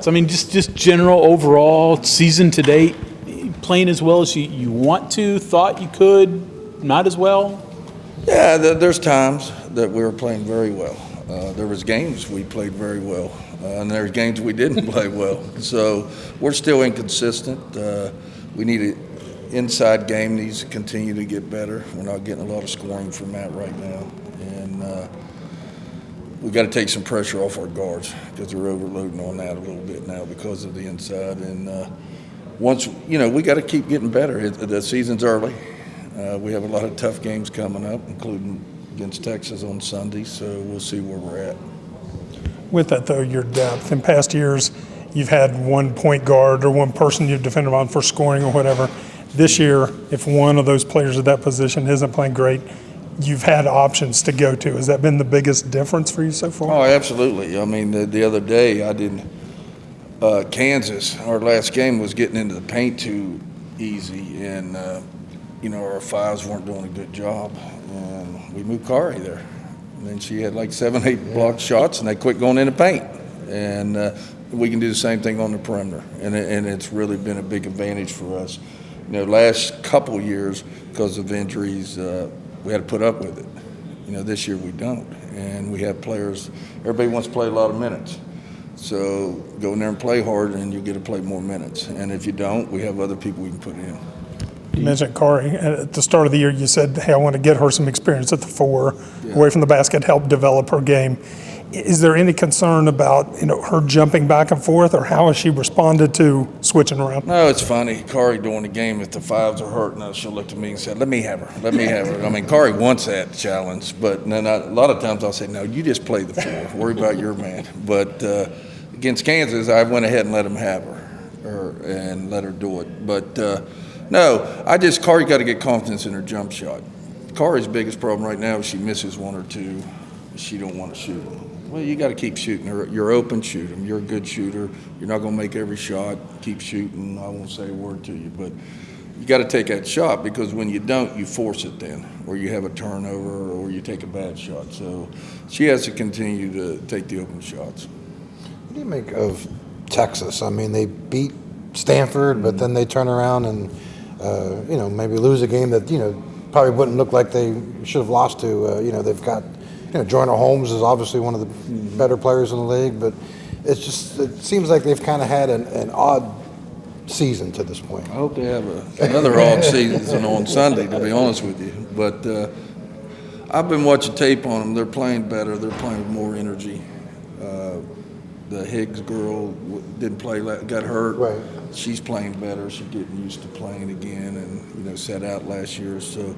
So, I mean, just general overall season to date, playing as well as you want to, thought you could, not as well? Yeah, there's times that we were playing very well. There was games we played very well, and there's games we didn't play well. So we're still inconsistent. We need an inside game needs to continue to get better. We're not getting a lot of scoring from that right now, and we got to take some pressure off our guards because they're overloading on that a little bit now because of the inside. And we got to keep getting better. The season's early. We have a lot of tough games coming up, including against Texas on Sunday, so we'll see where we're at. With that, though, your depth. In past years, you've had one point guard or one person you've depended on for scoring or whatever. This year, if one of those players at that position isn't playing great, you've had options to go to. Has that been the biggest difference for you so far? Oh, absolutely. I mean, the other day I didn't Kansas, our last game, was getting into the paint too easy, and our fives weren't doing a good job, and we moved Carey there. And then she had like 7-8 blocked shots, and they quit going in the paint. And we can do the same thing on the perimeter, and it's really been a big advantage for us. Last couple years, because of injuries, we had to put up with it. This year we don't, and we have players. Everybody wants to play a lot of minutes. So go in there and play hard, and you get to play more minutes. And if you don't, we have other people we can put in. You mentioned Carey. At the start of the year, you said, hey, I want to get her some experience at the four, away from the basket, help develop her game. Is there any concern about her jumping back and forth, or how has she responded to switching around? No, it's funny. Carey during the game, if the fives are hurting us, she'll look to me and say, let me have her. Let me have her. I mean, Carey wants that challenge, but then a lot of times I'll say, no, you just play the four. Worry about your man. But against Kansas, I went ahead and let him have her and let her do it. But no, Carey got to get confidence in her jump shot. Carey's biggest problem right now is she misses one or two. She don't want to shoot them. Well, you got to keep shooting her. You're open, shoot them. You're a good shooter. You're not going to make every shot. Keep shooting. I won't say a word to you, but you got to take that shot, because when you don't, you force it then, or you have a turnover, or you take a bad shot. So she has to continue to take the open shots. What do you make of Texas? I mean, they beat Stanford, but then they turn around and maybe lose a game that probably wouldn't look like they should have lost to. They've got Joyner Holmes is obviously one of the better players in the league, but it seems like they've kind of had an odd season to this point. I hope they have another odd season on Sunday, to be honest with you. But I've been watching tape on them. They're playing better. They're playing with more energy. The Higgs girl didn't play, got hurt. Right. She's playing better. She's getting used to playing again, and sat out last year. So,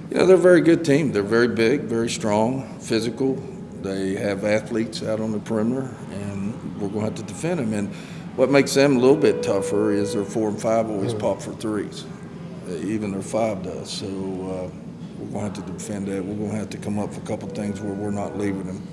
they're a very good team. They're very big, very strong, physical. They have athletes out on the perimeter, and we're going to have to defend them. And what makes them a little bit tougher is their 4 and 5 always pop for threes. Even their 5 does. So we're going to have to defend that. We're going to have to come up with a couple things where we're not leaving them.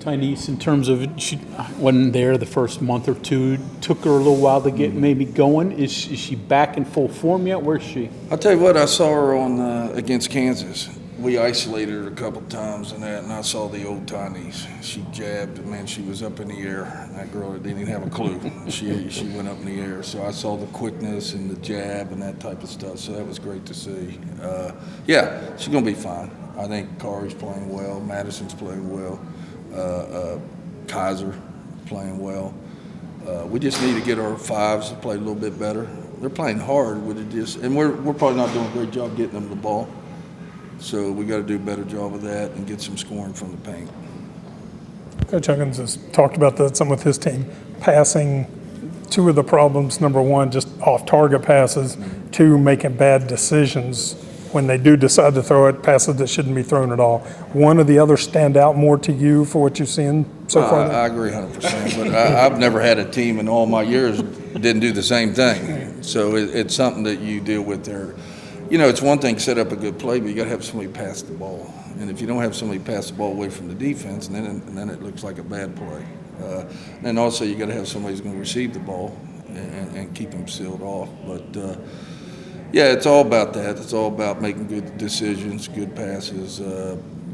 Tyneese, in terms of she wasn't there the first month or two, took her a little while to get maybe going. Is she back in full form yet? Where's she? I'll tell you what, I saw her on against Kansas. We isolated her a couple times and I saw the old Tyneese. She jabbed, and man, she was up in the air. That girl didn't even have a clue. She went up in the air. So I saw the quickness and the jab and that type of stuff. So that was great to see. She's going to be fine. I think Carey's playing well. Madison's playing well. Kaiser playing well. We just need to get our 5s to play a little bit better. They're playing hard with it, and we're probably not doing a great job getting them the ball. So we got to do a better job of that and get some scoring from the paint. Coach Huggins has talked about that some with his team. Passing, 2 of the problems: number 1, just off-target passes; 2, making bad decisions when they do decide to throw it, passes that shouldn't be thrown at all. One or the other stand out more to you for what you've seen so far? I agree 100%, but I've never had a team in all my years didn't do the same thing. So it's something that you deal with there. It's one thing to set up a good play, but you got to have somebody pass the ball. And if you don't have somebody pass the ball away from the defense, then it looks like a bad play. And also you got to have somebody who's going to receive the ball and keep them sealed off. But it's all about that. It's all about making good decisions, good passes,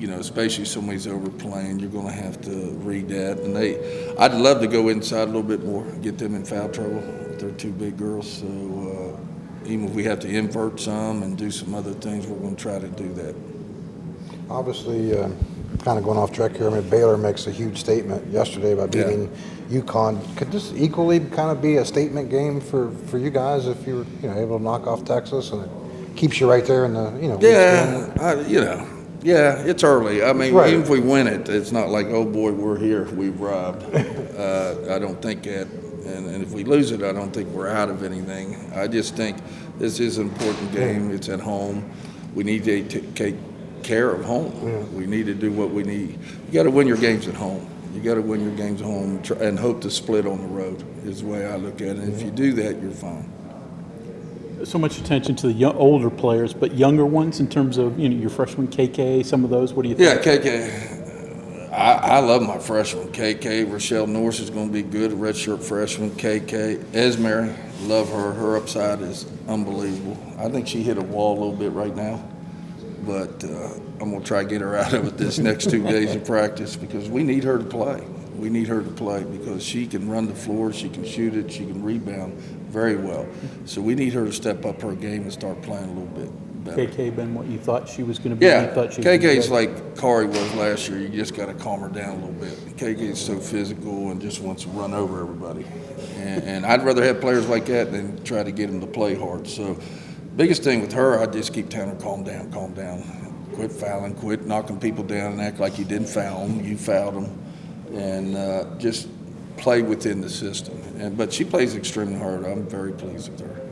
especially if somebody's overplaying, you're going to have to read that. And I'd love to go inside a little bit more, get them in foul trouble. They're two big girls, so even if we have to invert some and do some other things, we're going to try to do that. Obviously, kind of going off track here, I mean, Baylor makes a huge statement yesterday by beating UConn. Could this equally kind of be a statement game for you guys if you were able to knock off Texas, and it keeps you right there in the Yeah, it's early. I mean, Right. even if we win it, it's not like, oh boy, we're here, we've robbed. I don't think that, and if we lose it, I don't think we're out of anything. I just think this is an important game. It's at home. We need to take care of home. Yeah. We need to do what we need. You got to win your games at home. You got to win your games at home and hope to split on the road is the way I look at it. And if you do that, you're fine. So much attention to the older players, but younger ones in terms of your freshman KK, some of those. What do you think? Yeah, KK. I love my freshman. KK, Rochelle Norris is going to be good, a redshirt freshman. KK, Esmeri, love her. Her upside is unbelievable. I think she hit a wall a little bit right now, but I'm going to try to get her out of it this next 2 days of practice because we need her to play. We need her to play because she can run the floor, she can shoot it, she can rebound very well. So we need her to step up her game and start playing a little bit better. KK been what you thought she was going to be? Yeah, You thought she KK's like Carey was last year. You just got to calm her down a little bit. KK's so physical and just wants to run over everybody. And I'd rather have players like that than try to get them to play hard. So biggest thing with her, I just keep telling her, calm down. Quit fouling, quit knocking people down and act like you didn't foul them. You fouled them. And just play within the system. But she plays extremely hard. I'm very pleased with her.